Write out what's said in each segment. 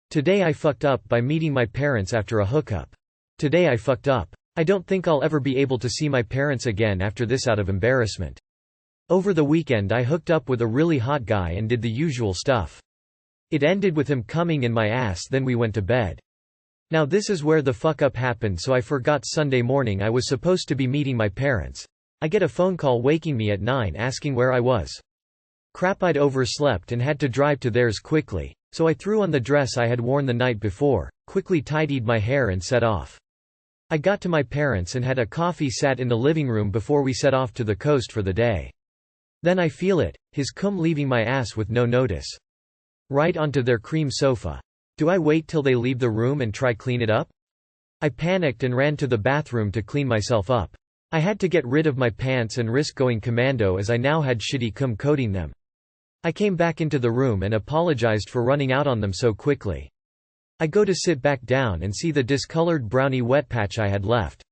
Today I fucked up by meeting my parents after a hookup. Today I fucked up. I don't think I'll ever be able to see my parents again after this out of embarrassment. Over the weekend I hooked up with a really hot guy and did the usual stuff. It ended with him coming in my ass, then we went to bed. Now this is where the fuck up happened, so I forgot Sunday morning I was supposed to be meeting my parents. I get a phone call waking me at 9 asking where I was. Crap, I'd overslept and had to drive to theirs quickly. So I threw on the dress I had worn the night before, quickly tidied my hair and set off. I got to my parents and had a coffee, sat in the living room before we set off to the coast for the day. Then I feel it, his cum leaving my ass with no notice. Right onto their cream sofa. Do I wait till they leave the room and try clean it up? I panicked and ran to the bathroom to clean myself up. I had to get rid of my pants and risk going commando as I now had shitty cum coating them. I came back into the room and apologized for running out on them so quickly. I go to sit back down and see the discolored brownie wet patch I had left.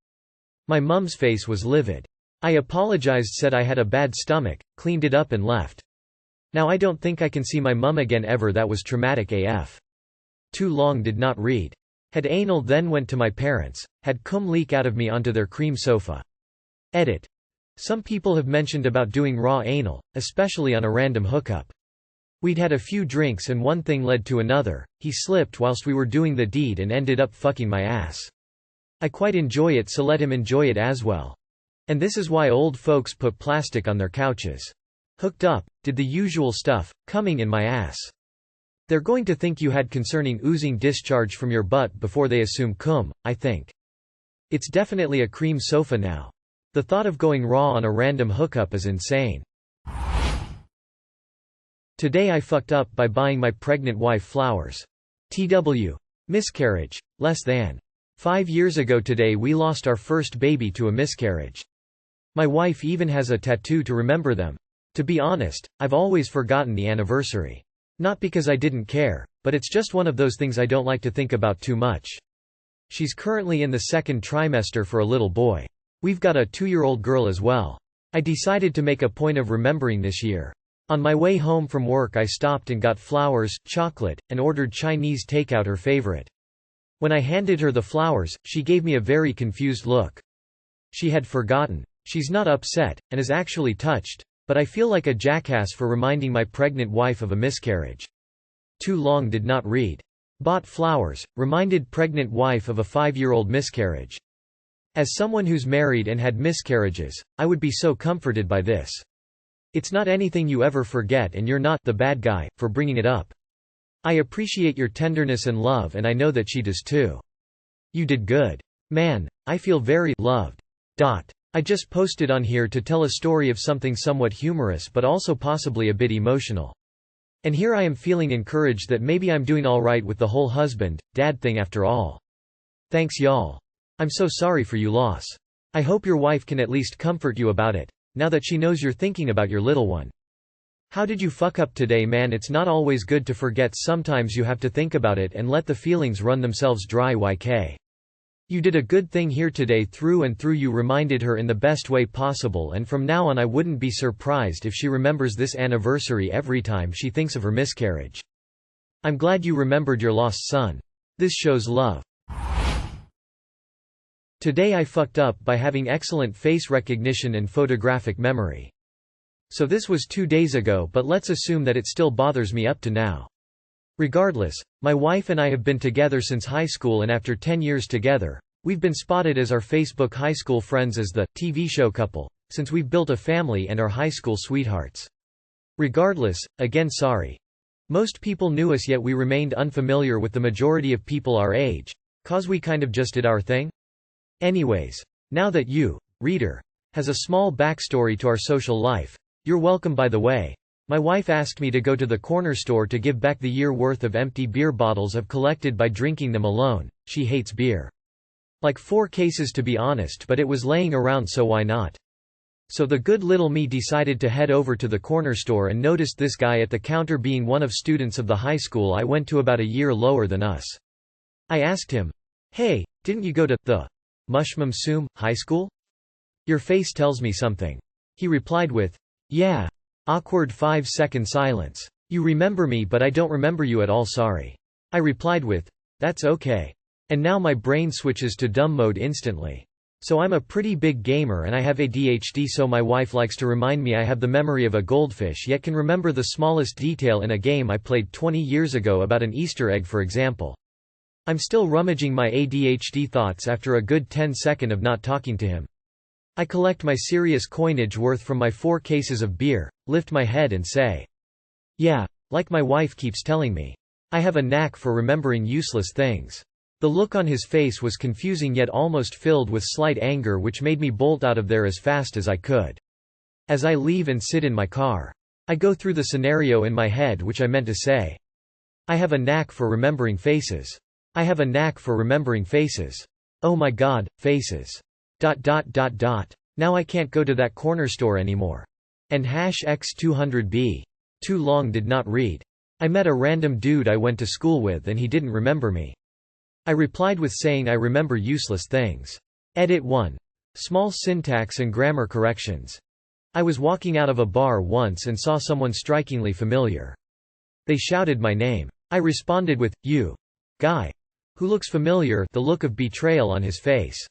My mum's face was livid. I apologized, said I had a bad stomach, cleaned it up and left. Now I don't think I can see my mum again ever. That was traumatic AF. Too long, did not read. Had anal, then went to my parents, had cum leak out of me onto their cream sofa. Edit. Some people have mentioned about doing raw anal, especially on a random hookup. We'd had a few drinks and one thing led to another. He slipped whilst we were doing the deed and ended up fucking my ass. I quite enjoy it, so let him enjoy it as well. And this is why old folks put plastic on their couches. Hooked up, did the usual stuff, coming in my ass. They're going to think you had concerning oozing discharge from your butt before they assume cum, I think. It's definitely a cream sofa now. The thought of going raw on a random hookup is insane. Today I fucked up by buying my pregnant wife flowers. TW. Miscarriage. Less than 5 years ago today we lost our first baby to a miscarriage. My wife even has a tattoo to remember them. To be honest, I've always forgotten the anniversary. Not because I didn't care, but it's just one of those things I don't like to think about too much. She's currently in the second trimester for a little boy. We've got a 2-year-old girl as well. I decided to make a point of remembering this year. On my way home from work I stopped and got flowers, chocolate, and ordered Chinese takeout, her favorite. When I handed her the flowers, she gave me a very confused look. She had forgotten. She's not upset, and is actually touched, but I feel like a jackass for reminding my pregnant wife of a miscarriage. Too long, did not read. Bought flowers, reminded pregnant wife of a 5-year-old miscarriage. As someone who's married and had miscarriages, I would be so comforted by this. It's not anything you ever forget, and you're not the bad guy for bringing it up. I appreciate your tenderness and love, and I know that she does too. You did good. Man, I feel very loved. I just posted on here to tell a story of something somewhat humorous but also possibly a bit emotional. And here I am feeling encouraged that maybe I'm doing alright with the whole husband, dad thing after all. Thanks y'all. I'm so sorry for you loss. I hope your wife can at least comfort you about it, now that she knows you're thinking about your little one. How did you fuck up today, man? It's not always good to forget, sometimes you have to think about it and let the feelings run themselves dry. YK. You did a good thing here today, through and through. You reminded her in the best way possible, and from now on I wouldn't be surprised if she remembers this anniversary every time she thinks of her miscarriage. I'm glad you remembered your lost son. This shows love. Today I fucked up by having excellent face recognition and photographic memory. So this was 2 days ago, but let's assume that it still bothers me up to now. Regardless, my wife and I have been together since high school, and after 10 years together, we've been spotted as our Facebook high school friends as the TV show couple, since we've built a family and are high school sweethearts. Regardless, again sorry. Most people knew us, yet we remained unfamiliar with the majority of people our age, cause we kind of just did our thing. Anyways, now that you, reader, has a small backstory to our social life, you're welcome. By the way, my wife asked me to go to the corner store to give back the year worth of empty beer bottles I've collected by drinking them alone. She hates beer. Like 4 cases to be honest, but it was laying around, so why not? So the good little me decided to head over to the corner store and noticed this guy at the counter being one of students of the high school I went to, about a year lower than us. I asked him, "Hey, didn't you go to the Mushmum high school? Your face tells me something." He replied with, "Yeah." Awkward 5-second silence. "You remember me, but I don't remember you at all, sorry." I replied with, "That's okay." And now my brain switches to dumb mode instantly. So I'm a pretty big gamer and I have ADHD, so my wife likes to remind me I have the memory of a goldfish yet can remember the smallest detail in a game I played 20 years ago about an Easter egg, for example. I'm still rummaging my ADHD thoughts after a good 10 seconds of not talking to him. I collect my serious coinage worth from my 4 cases of beer, lift my head and say, "Yeah, like my wife keeps telling me. I have a knack for remembering useless things." The look on his face was confusing yet almost filled with slight anger, which made me bolt out of there as fast as I could. As I leave and sit in my car, I go through the scenario in my head which I meant to say. I have a knack for remembering faces. I have a knack for remembering faces. Oh my god, faces. ... Now I can't go to that corner store anymore. And #X200B. Too long did not read. I met a random dude I went to school with and he didn't remember me. I replied with saying I remember useless things. Edit 1. Small syntax and grammar corrections. I was walking out of a bar once and saw someone strikingly familiar. They shouted my name. I responded with, "You. Guy. Who looks familiar," the look of betrayal on his face.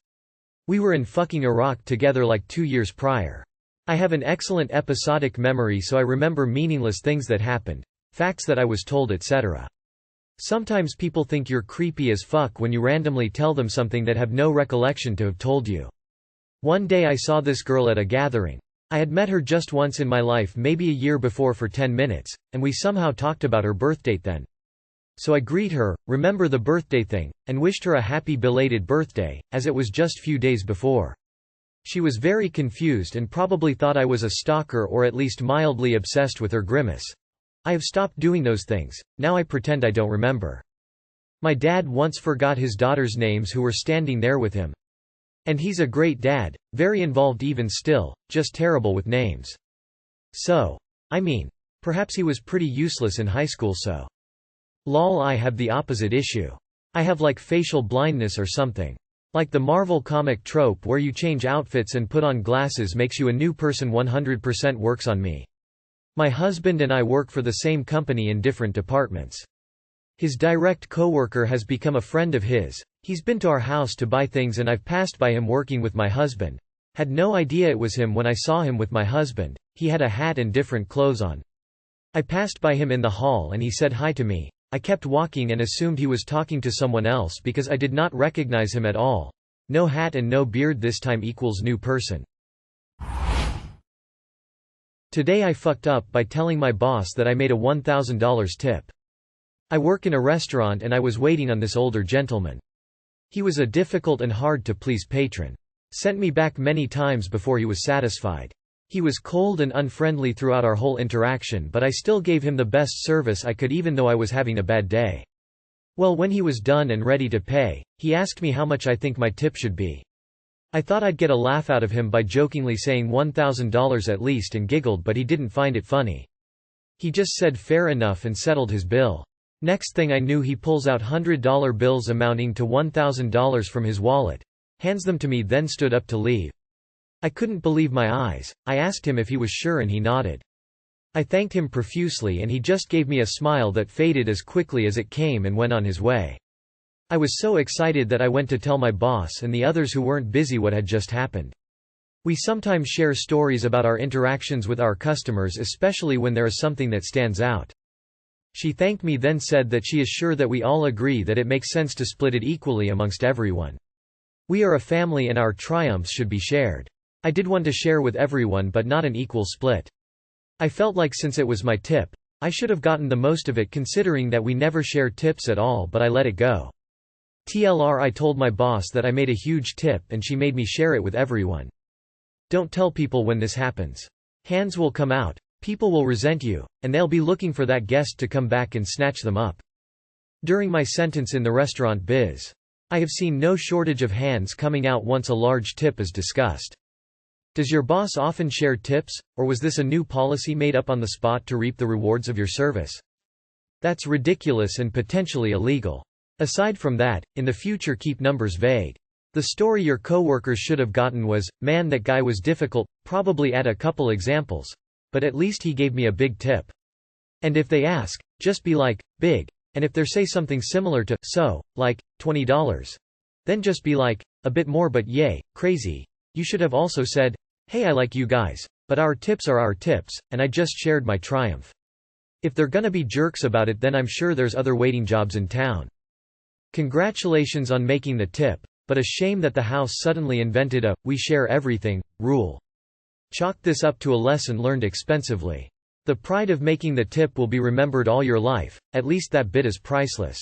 We were in fucking Iraq together like 2 years prior. I have an excellent episodic memory, so I remember meaningless things that happened, facts that I was told, etc. Sometimes people think you're creepy as fuck when you randomly tell them something that have no recollection to have told you. One day I saw this girl at a gathering. I had met her just once in my life, maybe a year before, for 10 minutes, and we somehow talked about her birthdate then. So I greet her, remember the birthday thing, and wished her a happy belated birthday, as it was just few days before. She was very confused and probably thought I was a stalker or at least mildly obsessed with her grimace. I have stopped doing those things, now I pretend I don't remember. My dad once forgot his daughter's names who were standing there with him. And he's a great dad, very involved even still, just terrible with names. So. I mean. Perhaps he was pretty useless in high school, so. Lol, I have the opposite issue. I have like facial blindness or something. Like the Marvel comic trope where you change outfits and put on glasses makes you a new person. 100% works on me. My husband and I work for the same company in different departments. His direct coworker has become a friend of his. He's been to our house to buy things and I've passed by him working with my husband. Had no idea it was him when I saw him with my husband. He had a hat and different clothes on. I passed by him in the hall and he said hi to me. I kept walking and assumed he was talking to someone else because I did not recognize him at all. No hat and no beard this time equals new person. Today I fucked up by telling my boss that I made a $1,000 tip. I work in a restaurant and I was waiting on this older gentleman. He was a difficult and hard-to-please patron. Sent me back many times before he was satisfied. He was cold and unfriendly throughout our whole interaction, but I still gave him the best service I could even though I was having a bad day. Well, when he was done and ready to pay, he asked me how much I think my tip should be. I thought I'd get a laugh out of him by jokingly saying $1,000 at least and giggled, but he didn't find it funny. He just said fair enough and settled his bill. Next thing I knew, he pulls out $100 bills amounting to $1,000 from his wallet, hands them to me, then stood up to leave. I couldn't believe my eyes. I asked him if he was sure and he nodded. I thanked him profusely and he just gave me a smile that faded as quickly as it came and went on his way. I was so excited that I went to tell my boss and the others who weren't busy what had just happened. We sometimes share stories about our interactions with our customers, especially when there is something that stands out. She thanked me, then said that she is sure that we all agree that it makes sense to split it equally amongst everyone. We are a family and our triumphs should be shared. I did want to share with everyone, but not an equal split. I felt like since it was my tip, I should have gotten the most of it, considering that we never share tips at all, but I let it go. TLR, I told my boss that I made a huge tip and she made me share it with everyone. Don't tell people when this happens. Hands will come out, people will resent you, and they'll be looking for that guest to come back and snatch them up. During my sentence in the restaurant biz, I have seen no shortage of hands coming out once a large tip is discussed. Does your boss often share tips, or was this a new policy made up on the spot to reap the rewards of your service? That's ridiculous and potentially illegal. Aside from that, in the future keep numbers vague. The story your coworkers should have gotten was, man, that guy was difficult, probably add a couple examples. But at least he gave me a big tip. And if they ask, just be like, big, And if they say something similar to, so, like, $20. Then just be like, a bit more but yay, crazy. You should have also said, hey, I like you guys, but our tips are our tips, and I just shared my triumph. If they're gonna be jerks about it, then I'm sure there's other waiting jobs in town. Congratulations on making the tip, but a shame that the house suddenly invented a we share everything rule. Chalk this up to a lesson learned expensively. The pride of making the tip will be remembered all your life, at least that bit is priceless.